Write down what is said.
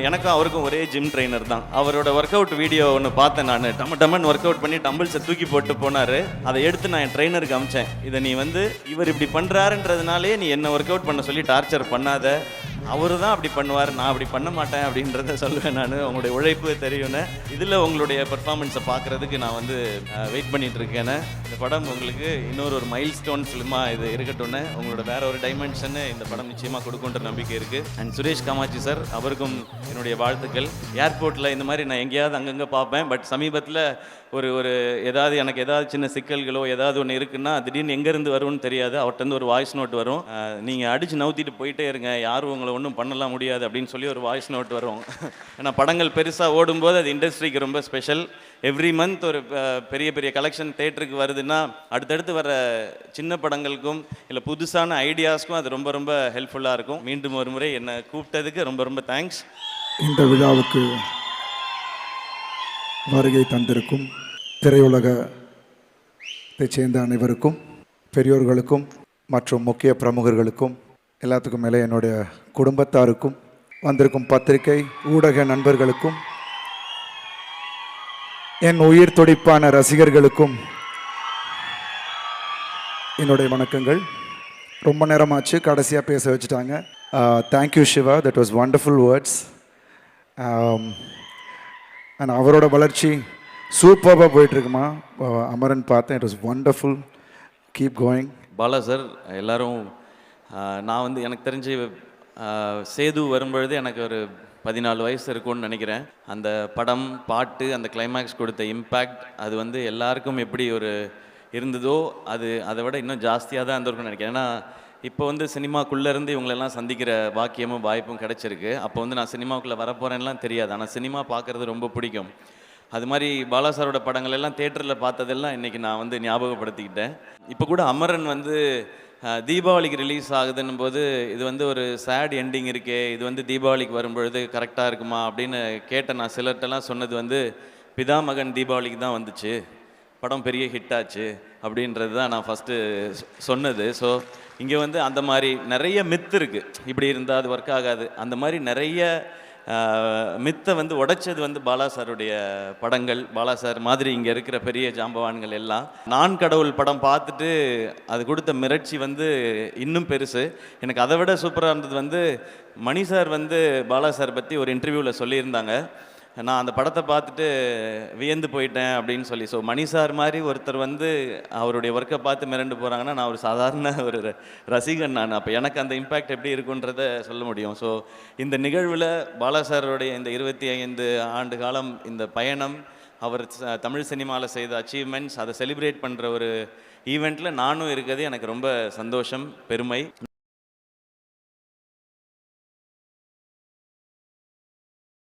எனக்கும் அவருக்கும் ஒரே ஜிம் ட்ரைனர் தான். அவரோட ஒர்க் அவுட் வீடியோ ஒன்று பார்த்தேன் நான். டம்மன் ஒர்க் அவுட் பண்ணி டம்பிள்ஸை தூக்கி போட்டு போனார். அதை எடுத்து நான் என் ட்ரைனருக்கு அமிச்சேன். இதை நீ இவர் இப்படி பண்ணுறாருன்றதுனாலே நீ என்ன ஒர்க் அவுட் பண்ண சொல்லி டார்ச்சர் பண்ணாத. அவரு தான் அப்படி பண்ணுவார், நான் அப்படி பண்ண மாட்டேன் அப்படின்றத சொல்லுவேன் நான். உங்களுடைய உழைப்பு தெரியும்னு. இதில் உங்களுடைய பெர்ஃபார்மன்ஸை பார்க்குறதுக்கு நான் வெயிட் பண்ணிட்டு இருக்கேன்னு. இந்த படம் உங்களுக்கு இன்னொரு மைல் ஸ்டோன் ஃபிலிமாக இது இருக்கட்டும்னு, உங்களோட வேற ஒரு டைமென்ஷன்னு இந்த படம் நிச்சயமாக கொடுக்குன்ற நம்பிக்கை இருக்குது. அண்ட் சுரேஷ் காமாட்சி சார், அவருக்கும் என்னுடைய வாழ்த்துக்கள். ஏர்போர்ட்டில் இந்த மாதிரி நான் எங்கேயாவது அங்கங்கே பார்ப்பேன். பட் சமீபத்தில் ஒரு எனக்கு ஏதாவது சின்ன சிக்கல்களோ ஏதாவது ஒன்று இருக்குன்னா திடீர்னு எங்கேருந்து வரும்னு தெரியாது. அவர்கிட்ட ஒரு வாய்ஸ் நோட் வரும். நீங்கள் அடித்து நவுத்திட்டு போயிட்டே இருங்க, யாரும் உங்களை ஒன்றும் பண்ணலாம் முடியாது அப்படின்னு சொல்லி ஒரு வாய்ஸ் நோட் வரும். ஏன்னா படங்கள் பெருசாக ஓடும்போது அது இண்டஸ்ட்ரிக்கு ரொம்ப ஸ்பெஷல். எவ்ரி மந்த் ஒரு பெரிய பெரிய கலெக்ஷன் தேட்டருக்கு வருதுன்னா அடுத்தடுத்து வர சின்ன படங்களுக்கும் இல்லை புதுசான ஐடியாஸ்க்கும் அது ரொம்ப ரொம்ப ஹெல்ப்ஃபுல்லாக இருக்கும். மீண்டும் ஒரு முறை என்னை கூப்பிட்டதுக்கு ரொம்ப ரொம்ப தேங்க்ஸ். இந்த விழாவுக்கு வருகை தந்திருக்கும் திரையுலகத்தைச் சேர்ந்த அனைவருக்கும், பெரியோர்களுக்கும் மற்றும் முக்கிய பிரமுகர்களுக்கும், எல்லாத்துக்கும் மேலே என்னுடைய குடும்பத்தாருக்கும், வந்திருக்கும் பத்திரிகை ஊடக நண்பர்களுக்கும், என் உயிர் துடிப்பான ரசிகர்களுக்கும் என்னுடைய வணக்கங்கள். ரொம்ப நேரமாச்சு, கடைசியாக பேச வச்சுட்டாங்க. Thank you Siva, that was wonderful words. And அவரோட வளர்ச்சி சூப்பராக போயிட்டுருக்குமா. அமரன் பார்த்தேன், it was wonderful. Keep going. Bala sir, எல்லோரும் நான் எனக்கு தெரிஞ்சு சேது வரும்பொழுது எனக்கு ஒரு 14 வயசு இருக்கும்னு நினைக்கிறேன். அந்த படம், பாட்டு, அந்த கிளைமேக்ஸ் கொடுத்த இம்பேக்ட் அது எல்லாருக்கும் எப்படி இருந்ததோ அதை விட இன்னும் ஜாஸ்தியாக தான் இருந்திருக்கும்னு நினைக்கிறேன். ஏன்னா இப்போ சினிமாக்குள்ளேருந்து இவங்களெல்லாம் சந்திக்கிற பாக்கியமும் வாய்ப்பும் கிடச்சிருக்கு. அப்போ நான் சினிமாவுக்குள்ளே வரப்போகிறேன்லாம் தெரியாது. ஆனால் சினிமா பார்க்குறது ரொம்ப பிடிக்கும். அது மாதிரி பாலா சாரோட படங்கள் எல்லாம் தேட்டரில் பார்த்ததெல்லாம் இன்றைக்கி நான் ஞாபகப்படுத்திக்கிட்டேன். இப்போ கூட அமரன் தீபாவளிக்கு ரிலீஸ் ஆகுதுன்னும் போது இது ஒரு சேட் எண்டிங் இருக்கே, இது தீபாவளிக்கு வரும்பொழுது கரெக்டாக இருக்குமா அப்படின்னு கேட்டேன். நான் சிலர்கிட்டலாம் சொன்னது பிதாமகன் தீபாவளிக்கு தான் வந்துச்சு, படம் பெரிய ஹிட் ஆச்சு அப்படின்றது தான் நான் ஃபஸ்ட்டு சொன்னது. ஸோ இங்கே அந்த மாதிரி நிறைய மித்து இருக்குது. இப்படி இருந்தால் அது ஒர்க் ஆகாது, அந்த மாதிரி நிறைய மித்தை உடைச்சது பாலா சாருடைய படங்கள். பாலா சார் மாதிரி இங்கே இருக்கிற பெரிய ஜாம்பவான்கள் எல்லாம். நான் கடவுள் படம் பார்த்துட்டு அது கொடுத்த மிரட்சி இன்னும் பெருசு. எனக்கு அதை விட சூப்பராக இருந்தது மணி சார் பாலா சார் பற்றி ஒரு இன்டர்வியூவில் சொல்லியிருந்தாங்க. நான் அந்த படத்தை பார்த்துட்டு வியந்து போயிட்டேன் அப்படின்னு சொல்லி. ஸோ மணி சார் மாதிரி ஒருத்தர் அவருடைய ஒர்க்கை பார்த்து மிரண்டு போகிறாங்கன்னா நான் ஒரு சாதாரண ஒரு ரசிகன் நான். அப்போ எனக்கு அந்த இம்பேக்ட் எப்படி இருக்குன்றத சொல்ல முடியும். ஸோ இந்த நிகழ்வில் பாலா சாரோடைய இந்த 25 ஆண்டு காலம் இந்த பயணம், அவர் தமிழ் சினிமாவில் செய்த அச்சீவ்மெண்ட்ஸ், அதை செலிப்ரேட் பண்ணுற ஒரு ஈவெண்ட்டில் நானும் இருக்கிறது எனக்கு ரொம்ப சந்தோஷம், பெருமை.